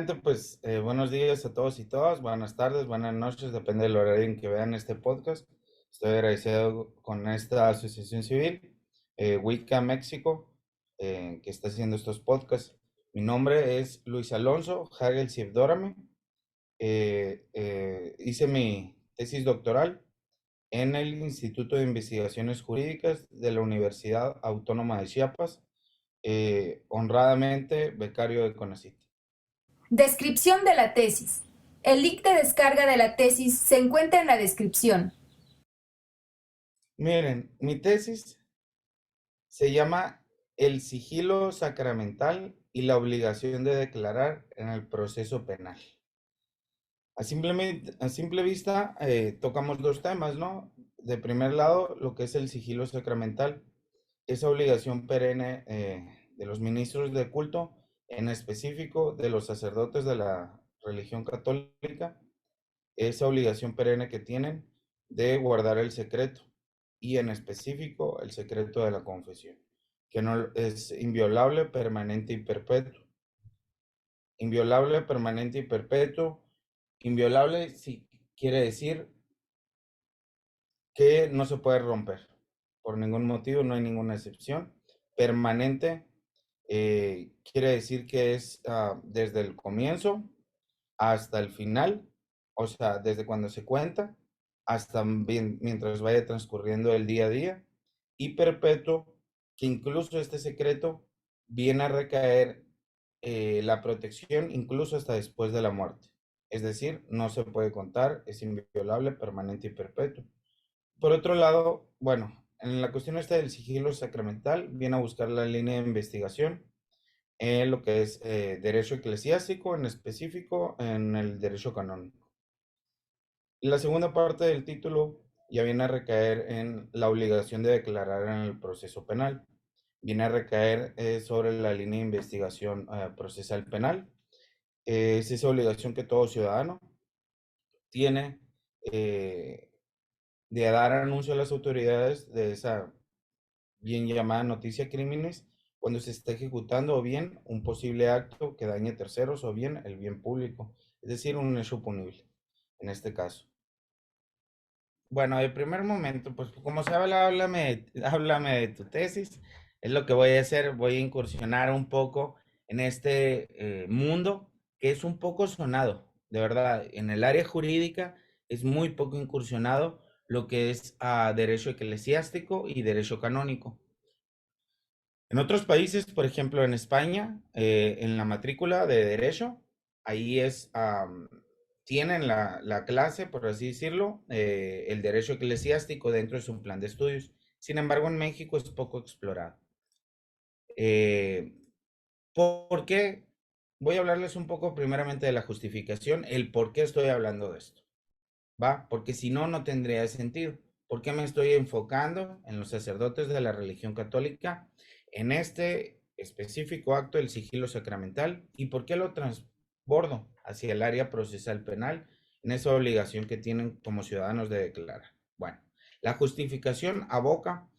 Primeramente, pues buenos días a todos y todas, buenas tardes, buenas noches, depende del horario en que vean este podcast. Estoy agradecido con esta asociación civil, Wicca México, que está haciendo estos podcasts. Mi nombre es Luis Alonso Hagel Sievdórame. Hice mi tesis doctoral en el Instituto de Investigaciones Jurídicas de la Universidad Autónoma de Chiapas, honradamente becario de CONACYT. Descripción de la tesis. El link de descarga de la tesis se encuentra en la descripción. Miren, mi tesis se llama El sigilo sacramental y la obligación de declarar en el proceso penal. A simple vista, tocamos dos temas, ¿no? De primer lado, lo que es el sigilo sacramental, esa obligación perenne de los ministros de culto, en específico de los sacerdotes de la religión católica, esa obligación perenne que tienen de guardar el secreto y en específico el secreto de la confesión, que no es inviolable, permanente y perpetuo. Inviolable, permanente y perpetuo. Inviolable si quiere decir que no se puede romper por ningún motivo, no hay ninguna excepción. Permanente quiere decir que es desde el comienzo hasta el final, o sea, desde cuando se cuenta hasta mientras vaya transcurriendo el día a día, y perpetuo, que incluso este secreto viene a recaer la protección incluso hasta después de la muerte. Es decir, no se puede contar, es inviolable, permanente y perpetuo. Por otro lado, bueno, en la cuestión esta del sigilo sacramental, viene a buscar la línea de investigación en lo que es derecho eclesiástico, en específico en el derecho canónico. La segunda parte del título ya viene a recaer en la obligación de declarar en el proceso penal. Viene a recaer sobre la línea de investigación procesal penal. Es esa obligación que todo ciudadano tiene de dar anuncio a las autoridades de esa bien llamada noticia crímenes cuando se está ejecutando o bien un posible acto que dañe terceros o bien el bien público, es decir, un hecho punible en este caso. Bueno, de primer momento, pues como se habla, háblame de tu tesis, es lo que voy a hacer, voy a incursionar un poco en este mundo que es un poco sonado, de verdad, en el área jurídica es muy poco incursionado lo que es derecho eclesiástico y derecho canónico. En otros países, por ejemplo en España, en la matrícula de derecho, ahí tienen la clase, por así decirlo, el derecho eclesiástico dentro de su plan de estudios. Sin embargo, en México es poco explorado. Eh, ¿Por qué? Voy a hablarles un poco primeramente de la justificación, el por qué estoy hablando de esto, ¿va? Porque si no, no tendría sentido. ¿Por qué me estoy enfocando en los sacerdotes de la religión católica en este específico acto del sigilo sacramental? ¿Y por qué lo transbordo hacia el área procesal penal en esa obligación que tienen como ciudadanos de declarar? Bueno, la justificación aboca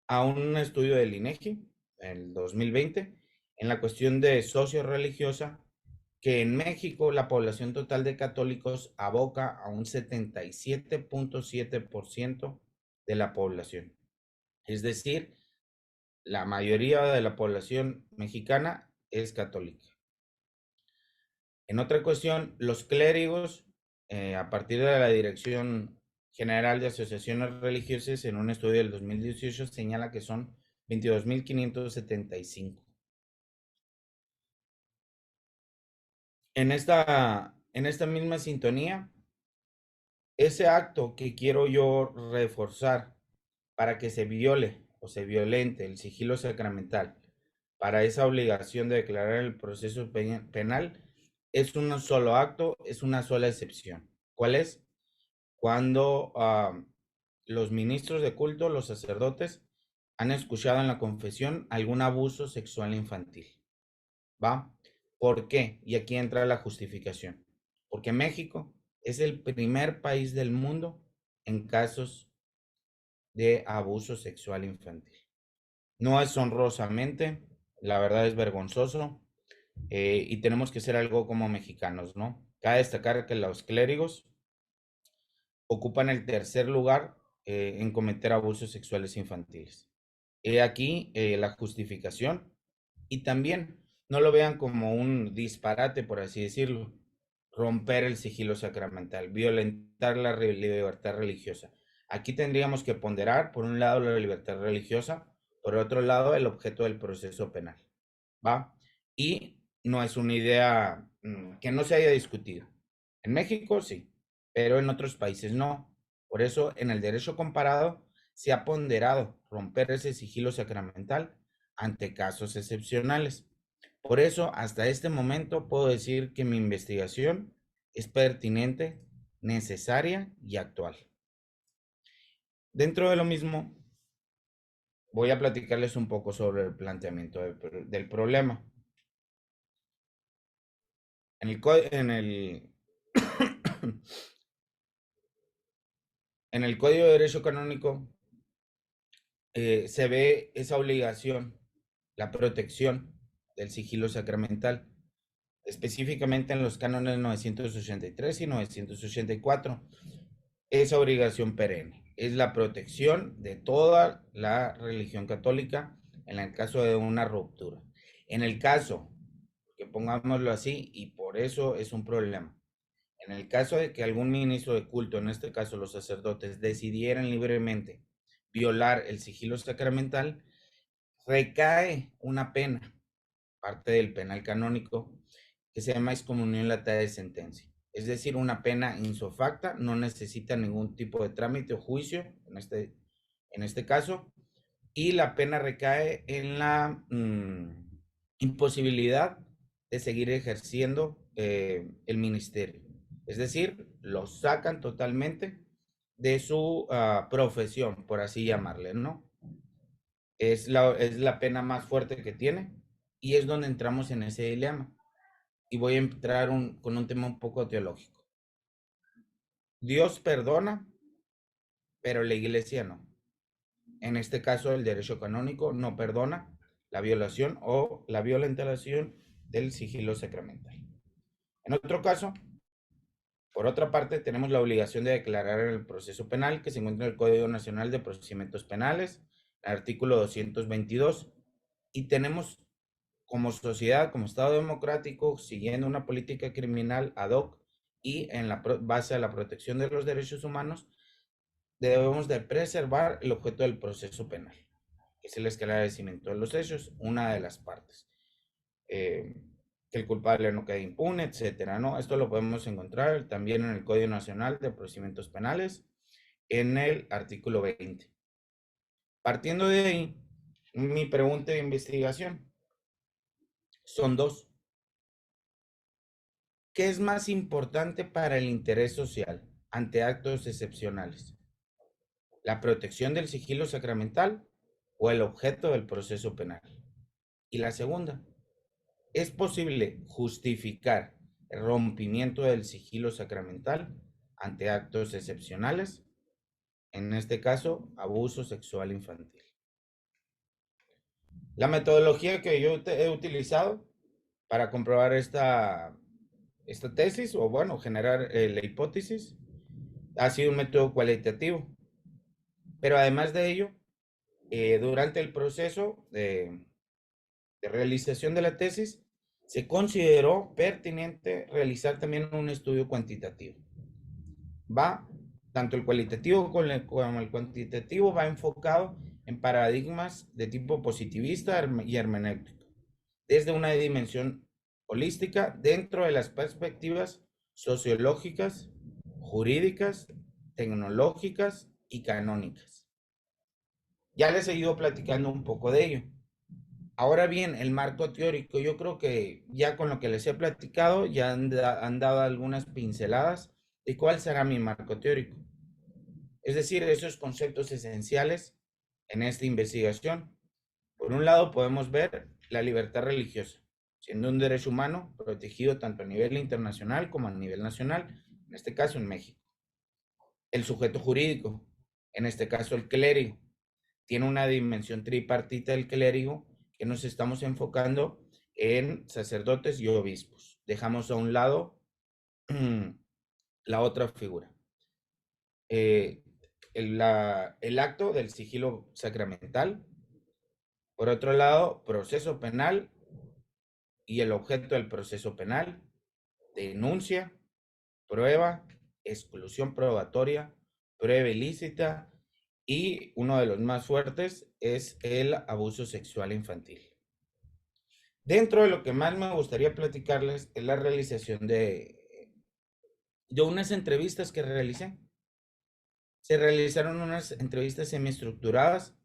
a un estudio del INEGI en el 2020 en la cuestión de socio-religiosa que en México la población total de católicos aboca a un 77.7% de la población. Es decir, la mayoría de la población mexicana es católica. En otra cuestión, los clérigos, a partir de la Dirección General de Asociaciones Religiosas, en un estudio del 2018, señala que son 22.575. En esta misma sintonía, ese acto que quiero yo reforzar para que se viole o se violente el sigilo sacramental, para esa obligación de declarar el proceso penal, es un solo acto, es una sola excepción. ¿Cuál es? Cuando los ministros de culto, los sacerdotes, han escuchado en la confesión algún abuso sexual infantil. ¿Va? ¿Por qué? Y aquí entra la justificación. Porque México es el primer país del mundo en casos de abuso sexual infantil. No es honrosamente, la verdad es vergonzoso. y tenemos que ser algo como mexicanos, ¿no? Cabe destacar que los clérigos ocupan el tercer lugar en cometer abusos sexuales infantiles. He aquí la justificación y también no lo vean como un disparate, por así decirlo, romper el sigilo sacramental, violentar la libertad religiosa. Aquí tendríamos que ponderar, por un lado, la libertad religiosa, por otro lado, el objeto del proceso penal, ¿va? Y no es una idea que no se haya discutido. En México sí, pero en otros países no. Por eso, en el derecho comparado, se ha ponderado romper ese sigilo sacramental ante casos excepcionales. Por eso, hasta este momento, puedo decir que mi investigación es pertinente, necesaria y actual. Dentro de lo mismo, voy a platicarles un poco sobre el planteamiento del problema. En el, en el Código de Derecho Canónico se ve esa obligación, la protección del sigilo sacramental, específicamente en los cánones 983 y 984. Esa obligación perenne es la protección de toda la religión católica en el caso de una ruptura. En el caso, que pongámoslo así, y por eso es un problema, en el caso de que algún ministro de culto, en este caso los sacerdotes, decidieran libremente violar el sigilo sacramental, recae una pena, parte del penal canónico, que se llama excomunión lata de sentencia. Es decir, una pena insofacta, no necesita ningún tipo de trámite o juicio, en este caso, y la pena recae en la imposibilidad de seguir ejerciendo el ministerio. Es decir, lo sacan totalmente de su profesión, por así llamarle, ¿no? Es la pena más fuerte que tiene y es donde entramos en ese dilema. Y voy a entrar con un tema un poco teológico. Dios perdona, pero la iglesia no. En este caso, el derecho canónico no perdona la violación o la violentación del sigilo sacramental. En otro caso, por otra parte, tenemos la obligación de declarar en el proceso penal que se encuentra en el Código Nacional de Procedimientos Penales, el artículo 222, y tenemos como sociedad, como Estado democrático, siguiendo una política criminal ad hoc y en la base a la protección de los derechos humanos, debemos de preservar el objeto del proceso penal, que es el esclarecimiento de los hechos, una de las partes. Que el culpable no quede impune, etcétera, ¿no? Esto lo podemos encontrar también en el Código Nacional de Procedimientos Penales, en el artículo 20. Partiendo de ahí, mi pregunta de investigación son dos. ¿Qué es más importante para el interés social ante actos excepcionales? ¿La protección del sigilo sacramental o el objeto del proceso penal? Y la segunda, ¿es posible justificar el rompimiento del sigilo sacramental ante actos excepcionales? En este caso, abuso sexual infantil. La metodología que yo he utilizado para comprobar esta tesis, o bueno, generar la hipótesis, ha sido un método cualitativo. Pero además de ello, durante el proceso de realización de la tesis, se consideró pertinente realizar también un estudio cuantitativo. Va, tanto el cualitativo como el cuantitativo va enfocado en paradigmas de tipo positivista y hermenéutico, desde una dimensión holística dentro de las perspectivas sociológicas, jurídicas, tecnológicas y canónicas. Ya les he ido platicando un poco de ello. Ahora bien, el marco teórico, yo creo que ya con lo que les he platicado, ya han dado algunas pinceladas de cuál será mi marco teórico. Es decir, esos conceptos esenciales en esta investigación. Por un lado, podemos ver la libertad religiosa, siendo un derecho humano protegido tanto a nivel internacional como a nivel nacional, en este caso en México. El sujeto jurídico, en este caso el clérigo, tiene una dimensión tripartita del clérigo que nos estamos enfocando en sacerdotes y obispos. Dejamos a un lado la otra figura. El acto del sigilo sacramental. Por otro lado, proceso penal y el objeto del proceso penal, denuncia, prueba, exclusión probatoria, prueba ilícita y uno de los más fuertes es el abuso sexual infantil. Dentro de lo que más me gustaría platicarles es la realización de unas entrevistas que realicé. Se realizaron unas entrevistas semiestructuradas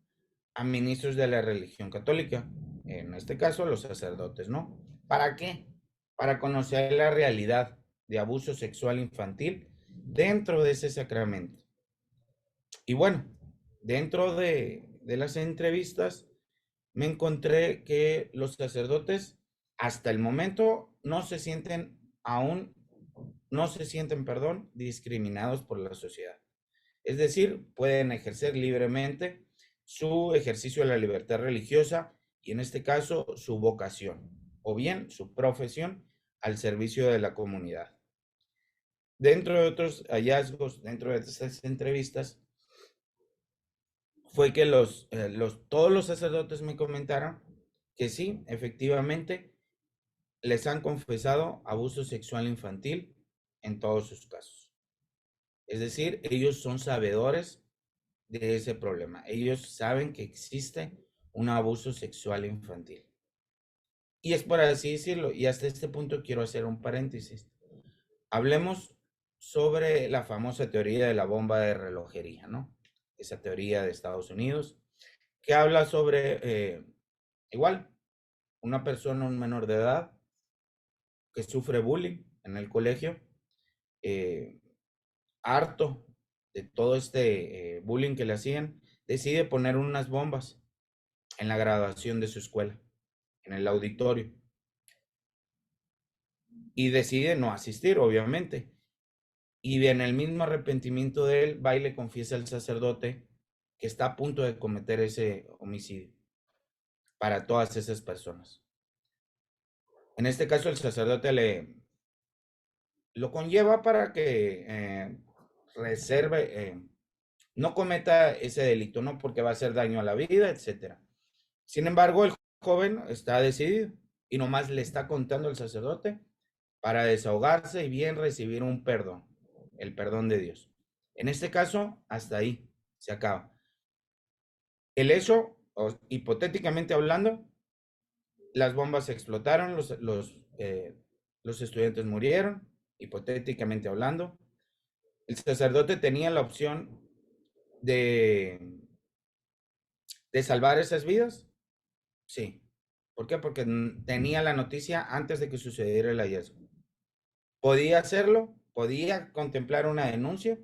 a ministros de la religión católica, en este caso los sacerdotes, ¿no? ¿Para qué? Para conocer la realidad de abuso sexual infantil dentro de ese sacramento. Y bueno, dentro de las entrevistas me encontré que los sacerdotes hasta el momento no se sienten discriminados por la sociedad. Es decir, pueden ejercer libremente su ejercicio de la libertad religiosa y en este caso su vocación o bien su profesión al servicio de la comunidad. Dentro de otros hallazgos, dentro de estas entrevistas, fue que todos los sacerdotes me comentaron que sí, efectivamente, les han confesado abuso sexual infantil en todos sus casos. Es decir, ellos son sabedores de ese problema. Ellos saben que existe un abuso sexual infantil. Y es por así decirlo, y hasta este punto quiero hacer un paréntesis. Hablemos sobre la famosa teoría de la bomba de relojería, ¿no? Esa teoría de Estados Unidos, que habla sobre, igual, una persona, un menor de edad, que sufre bullying en el colegio, harto de todo este bullying que le hacían, decide poner unas bombas en la graduación de su escuela, en el auditorio, y decide no asistir, obviamente. Y en el mismo arrepentimiento de él, va y le confiesa al sacerdote que está a punto de cometer ese homicidio para todas esas personas. En este caso, el sacerdote lo conlleva para que reserve, no cometa ese delito, ¿no? Porque va a hacer daño a la vida, etcétera. Sin embargo, el joven está decidido y nomás le está contando al sacerdote para desahogarse y bien recibir un perdón, el perdón de Dios. En este caso, hasta ahí se acaba. El hecho, hipotéticamente hablando, las bombas explotaron, los estudiantes murieron, hipotéticamente hablando. El sacerdote tenía la opción de, de salvar esas vidas. Sí. ¿Por qué? Porque tenía la noticia antes de que sucediera el hallazgo. ¿Podía hacerlo? ¿Podía contemplar una denuncia?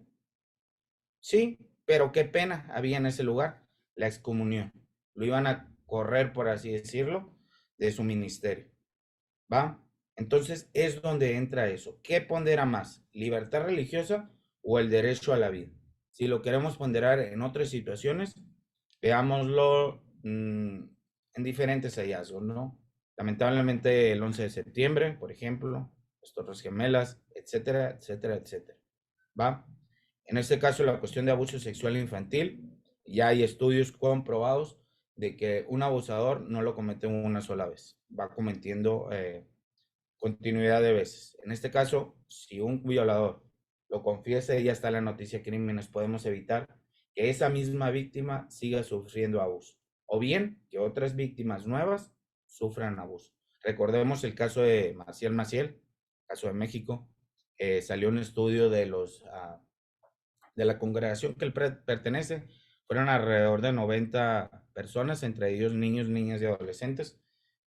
Sí, pero qué pena había en ese lugar. La excomunión. Lo iban a correr, por así decirlo, de su ministerio. ¿Va? Entonces es donde entra eso. ¿Qué pondera más? ¿Libertad religiosa o el derecho a la vida? Si lo queremos ponderar en otras situaciones, veámoslo en diferentes hallazgos, ¿no? Lamentablemente el 11 de septiembre, por ejemplo, las Torres Gemelas, etcétera, etcétera, etcétera. ¿Va? En este caso, la cuestión de abuso sexual infantil, ya hay estudios comprobados de que un abusador no lo comete una sola vez, va cometiendo continuidad de veces. En este caso, si un violador lo confiesa y ya está la noticia de crímenes, podemos evitar que esa misma víctima siga sufriendo abuso, o bien que otras víctimas nuevas sufran abuso. Recordemos el caso de Maciel, caso de México. Salió un estudio de de la congregación que él pertenece. Fueron alrededor de 90 personas, entre ellos niños, niñas y adolescentes,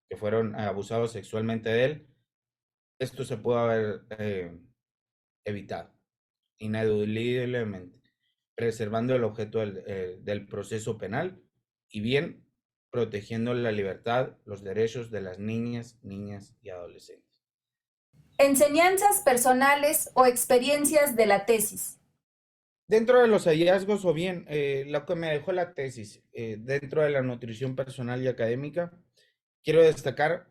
que fueron abusados sexualmente de él. Esto se pudo haber evitado, ineludiblemente, preservando el objeto del proceso penal y bien protegiendo la libertad, los derechos de las niñas, niñas y adolescentes. Enseñanzas personales o experiencias de la tesis. Dentro de los hallazgos o bien lo que me dejó la tesis, dentro de la nutrición personal y académica, quiero destacar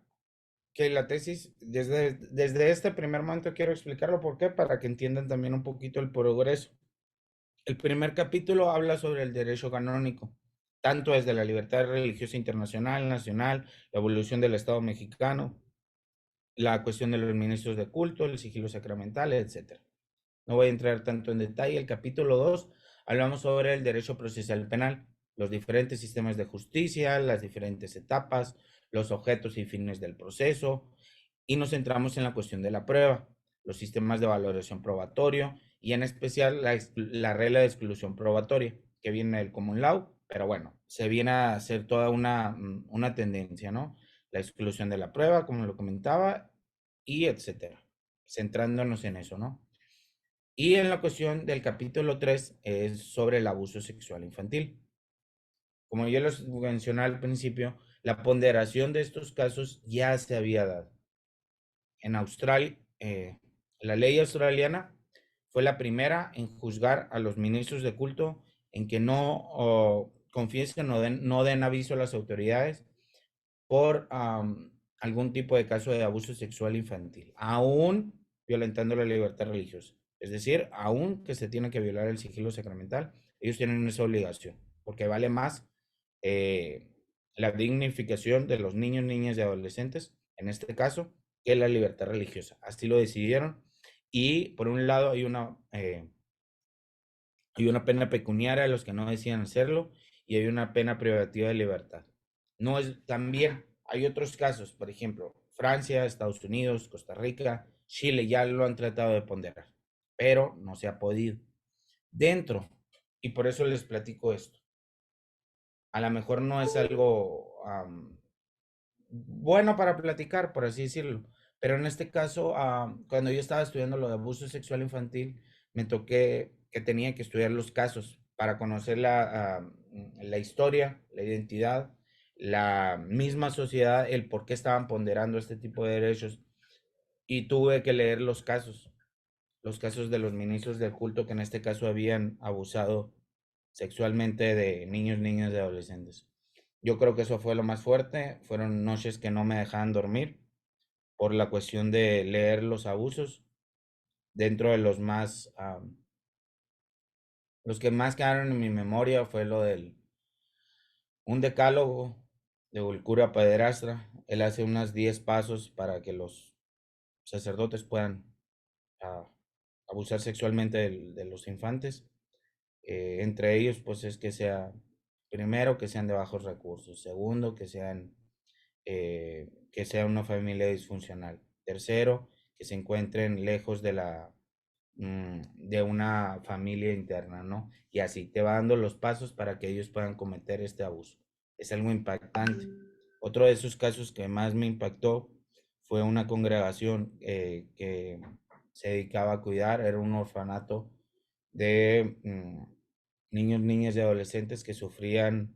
que la tesis, desde este primer momento quiero explicarlo por qué, para que entiendan también un poquito el progreso. El primer capítulo habla sobre el derecho canónico, tanto desde la libertad religiosa internacional, nacional, la evolución del Estado mexicano, la cuestión de los ministros de culto, el sigilo sacramental, etcétera. No voy a entrar tanto en detalle. El capítulo 2 hablamos sobre el derecho procesal penal, los diferentes sistemas de justicia, las diferentes etapas, los objetos y fines del proceso, y nos centramos en la cuestión de la prueba, los sistemas de valoración probatorio y en especial la regla de exclusión probatoria, que viene del common law, pero bueno, se viene a hacer toda una tendencia, ¿no? La exclusión de la prueba, como lo comentaba, y etcétera, centrándonos en eso, ¿no? Y en la cuestión del capítulo 3 es sobre el abuso sexual infantil. Como yo les mencioné al principio, la ponderación de estos casos ya se había dado. En Australia, la ley australiana fue la primera en juzgar a los ministros de culto en que no confiesen o no den aviso a las autoridades por algún tipo de caso de abuso sexual infantil, aún violentando la libertad religiosa. Es decir, aún que se tiene que violar el sigilo sacramental, ellos tienen esa obligación, porque vale más eh, la dignificación de los niños, niñas y adolescentes, en este caso, que la libertad religiosa. Así lo decidieron. Y por un lado hay una pena pecuniaria a los que no decían hacerlo y hay una pena privativa de libertad. No es también, hay otros casos, por ejemplo, Francia, Estados Unidos, Costa Rica, Chile ya lo han tratado de ponderar, pero no se ha podido. Dentro, y por eso les platico esto, a lo mejor no es algo bueno para platicar, por así decirlo. Pero en este caso, cuando yo estaba estudiando lo de abuso sexual infantil, me toqué que tenía que estudiar los casos para conocer la historia, la identidad, la misma sociedad, el por qué estaban ponderando este tipo de derechos. Y tuve que leer los casos de los ministros del culto que en este caso habían abusado sexualmente de niños, niñas y adolescentes. Yo creo que eso fue lo más fuerte. Fueron noches que no me dejaban dormir por la cuestión de leer los abusos. Dentro de los que más quedaron en mi memoria fue lo del un decálogo de el cura pederastra. Él hace unas 10 pasos para que los sacerdotes puedan ah, abusar sexualmente de los infantes. Entre ellos, pues es que sea, primero, que sean de bajos recursos. Segundo, que sea una familia disfuncional. Tercero, que se encuentren lejos de una familia interna, ¿no? Y así te va dando los pasos para que ellos puedan cometer este abuso. Es algo impactante. Otro de esos casos que más me impactó fue una congregación que se dedicaba a cuidar, era un orfanato de niños, niñas y adolescentes que sufrían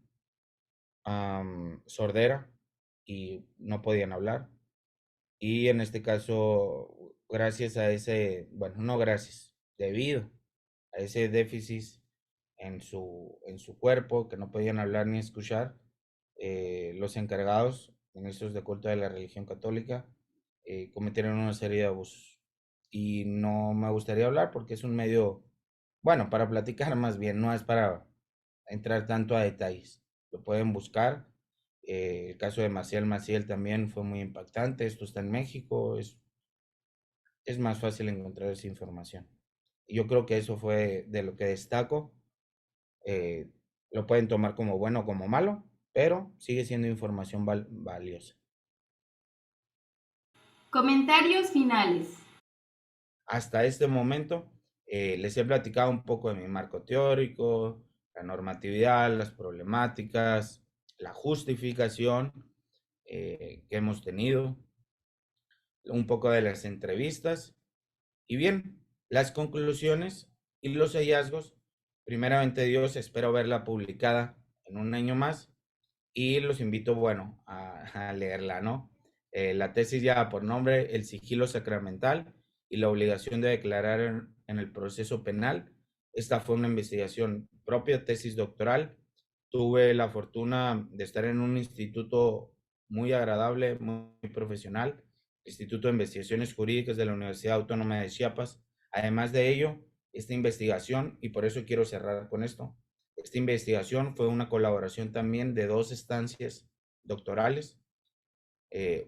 sordera y no podían hablar. Y en este caso, gracias a ese, bueno, no gracias, debido a ese déficit en su cuerpo, que no podían hablar ni escuchar, los encargados, ministros de culto de la religión católica, cometieron una serie de abusos. Y no me gustaría hablar porque es un medio, bueno, para platicar más bien, no es para entrar tanto a detalles. Lo pueden buscar. El caso de Maciel Maciel también fue muy impactante. Esto está en México. Es más fácil encontrar esa información. Y yo creo que eso fue de lo que destaco. Eh, lo pueden tomar como bueno o como malo, pero sigue siendo información valiosa. Comentarios finales. Hasta este momento les he platicado un poco de mi marco teórico, la normatividad, las problemáticas, la justificación que hemos tenido, un poco de las entrevistas y bien, las conclusiones y los hallazgos. Primeramente Dios, espero verla publicada en un año más y los invito, bueno, a leerla, ¿no? La tesis lleva por nombre El sigilo sacramental y la obligación de declarar en el proceso penal. Esta fue una investigación propia, tesis doctoral. Tuve la fortuna de estar en un instituto muy agradable, muy profesional, Instituto de Investigaciones Jurídicas de la Universidad Autónoma de Chiapas. Además de ello, esta investigación, y por eso quiero cerrar con esto, esta investigación fue una colaboración también de 2 estancias doctorales.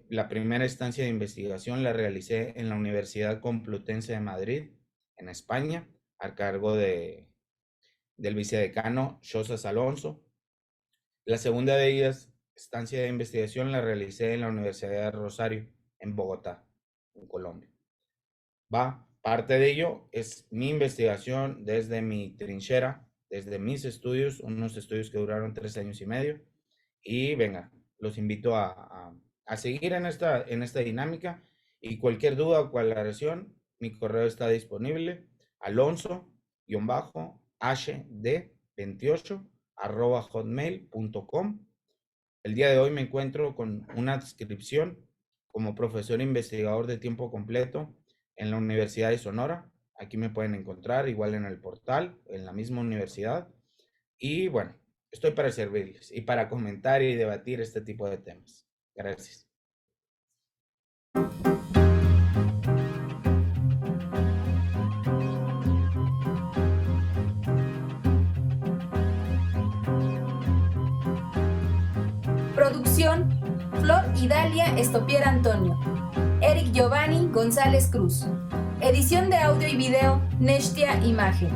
La primera estancia de investigación la realicé en la Universidad Complutense de Madrid, en España, a cargo del vicedecano Xosas Alonso. La segunda de ellas, estancia de investigación, la realicé en la Universidad de Rosario, en Bogotá, en Colombia. Parte de ello es mi investigación desde mi trinchera, desde mis estudios, unos estudios que duraron 3 años y medio. Y venga, los invito a seguir en esta dinámica, y cualquier duda o aclaración, mi correo está disponible, alonso-hd28@hotmail.com. El día de hoy me encuentro con una adscripción como profesor investigador de tiempo completo en la Universidad de Sonora. Aquí me pueden encontrar igual en el portal, en la misma universidad. Y bueno, estoy para servirles y para comentar y debatir este tipo de temas. Gracias. Producción: Flor Idalia Estopier Antonio, Eric Giovanni González Cruz. Edición de audio y video: Neshtia Imagen.